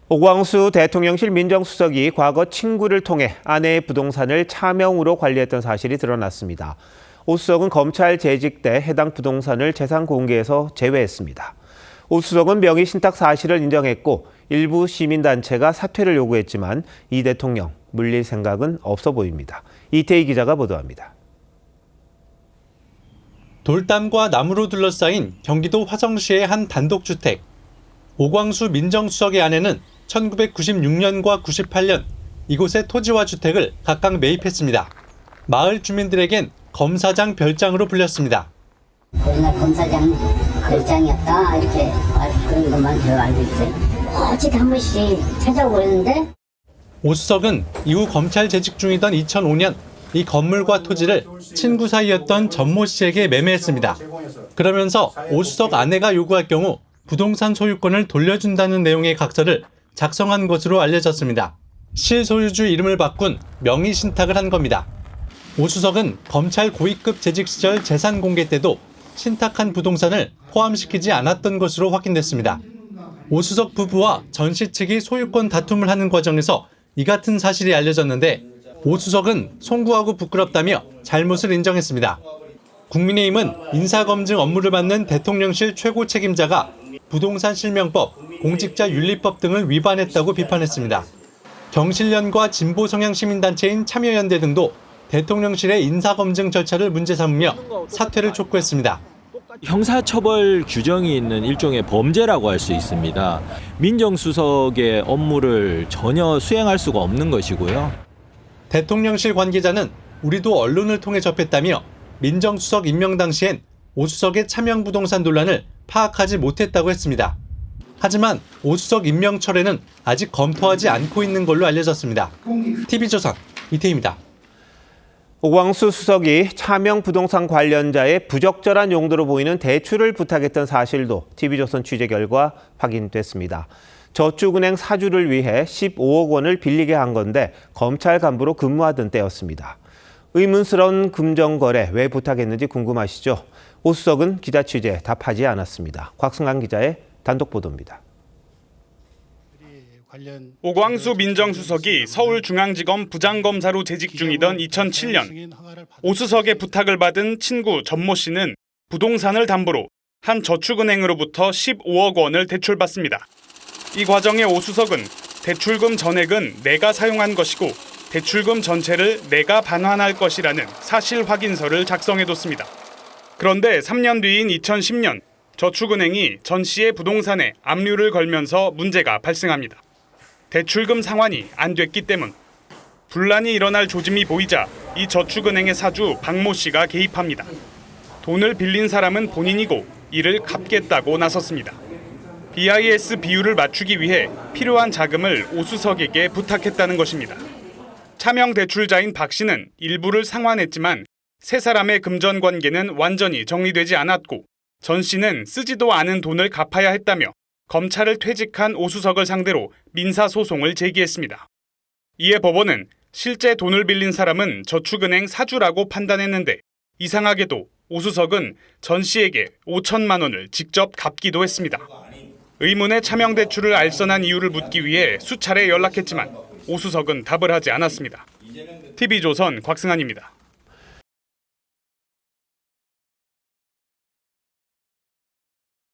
오광수 대통령실 민정수석이 과거 친구를 통해 아내의 부동산을 차명으로 관리했던 사실이 드러났습니다. 오 수석은 검찰 재직 때 해당 부동산을 재산 공개에서 제외했습니다. 오 수석은 명의 신탁 사실을 인정했고 일부 시민단체가 사퇴를 요구했지만 이 대통령 물릴 생각은 없어 보입니다. 이태희 기자가 보도합니다. 돌담과 나무로 둘러싸인 경기도 화성시의 한 단독주택. 오광수 민정수석의 아내는 1996년과 98년 이곳의 토지와 주택을 각각 매입했습니다. 마을 주민들에겐 검사장 별장으로 불렸습니다. 거기가 검사장 별장이었다 이렇게 그런 것만 제가 알고 있어요. 어찌도 한 번씩 찾아오는데 오 수석은 이후 검찰 재직 중이던 2005년 이 건물과 토지를 친구 사이였던 전모 씨에게 매매했습니다. 그러면서 오 수석 아내가 요구할 경우 부동산 소유권을 돌려준다는 내용의 각서를 작성한 것으로 알려졌습니다. 실소유주 이름을 바꾼 명의 신탁을 한 겁니다. 오 수석은 검찰 고위급 재직 시절 재산 공개 때도 신탁한 부동산을 포함시키지 않았던 것으로 확인됐습니다. 오 수석 부부와 전 씨 측이 소유권 다툼을 하는 과정에서 이 같은 사실이 알려졌는데 오 수석은 송구하고 부끄럽다며 잘못을 인정했습니다. 국민의힘은 인사검증 업무를 맡는 대통령실 최고 책임자가 부동산 실명법, 공직자윤리법 등을 위반했다고 비판했습니다. 경실련과 진보 성향 시민단체인 참여연대 등도 대통령실의 인사검증 절차를 문제 삼으며 사퇴를 촉구했습니다. 형사처벌 규정이 있는 일종의 범죄라고 할 수 있습니다. 민정수석의 업무를 전혀 수행할 수가 없는 것이고요. 대통령실 관계자는 우리도 언론을 통해 접했다며 민정수석 임명 당시엔 오 수석의 차명 부동산 논란을 파악하지 못했다고 했습니다. 하지만 오 수석 임명 철회는 아직 검토하지 않고 있는 걸로 알려졌습니다. TV조선 이태희입니다. 오광수 수석이 차명 부동산 관련자의 부적절한 용도로 보이는 대출을 부탁했던 사실도 TV조선 취재 결과 확인됐습니다. 저축은행 사주를 위해 15억 원을 빌리게 한 건데 검찰 간부로 근무하던 때였습니다. 의문스러운 금전거래 왜 부탁했는지 궁금하시죠? 오 수석은 기자 취재에 답하지 않았습니다. 곽승환 기자의 단독 보도입니다. 오광수 민정수석이 서울중앙지검 부장검사로 재직 중이던 2007년 오 수석의 부탁을 받은 친구 전모 씨는 부동산을 담보로 한 저축은행으로부터 15억 원을 대출받습니다. 이 과정에 오 수석은 대출금 전액은 내가 사용한 것이고 대출금 전체를 내가 반환할 것이라는 사실 확인서를 작성해뒀습니다. 그런데 3년 뒤인 2010년 저축은행이 전 씨의 부동산에 압류를 걸면서 문제가 발생합니다. 대출금 상환이 안 됐기 때문. 분란이 일어날 조짐이 보이자 이 저축은행의 사주 박모 씨가 개입합니다. 돈을 빌린 사람은 본인이고 이를 갚겠다고 나섰습니다. BIS 비율을 맞추기 위해 필요한 자금을 오 수석에게 부탁했다는 것입니다. 차명 대출자인 박 씨는 일부를 상환했지만 세 사람의 금전 관계는 완전히 정리되지 않았고 전 씨는 쓰지도 않은 돈을 갚아야 했다며 검찰을 퇴직한 오 수석을 상대로 민사소송을 제기했습니다. 이에 법원은 실제 돈을 빌린 사람은 저축은행 사주라고 판단했는데 이상하게도 오 수석은 전 씨에게 5천만 원을 직접 갚기도 했습니다. 의문의 차명 대출을 알선한 이유를 묻기 위해 수차례 연락했지만 오 수석은 답을 하지 않았습니다. TV조선 곽승환입니다.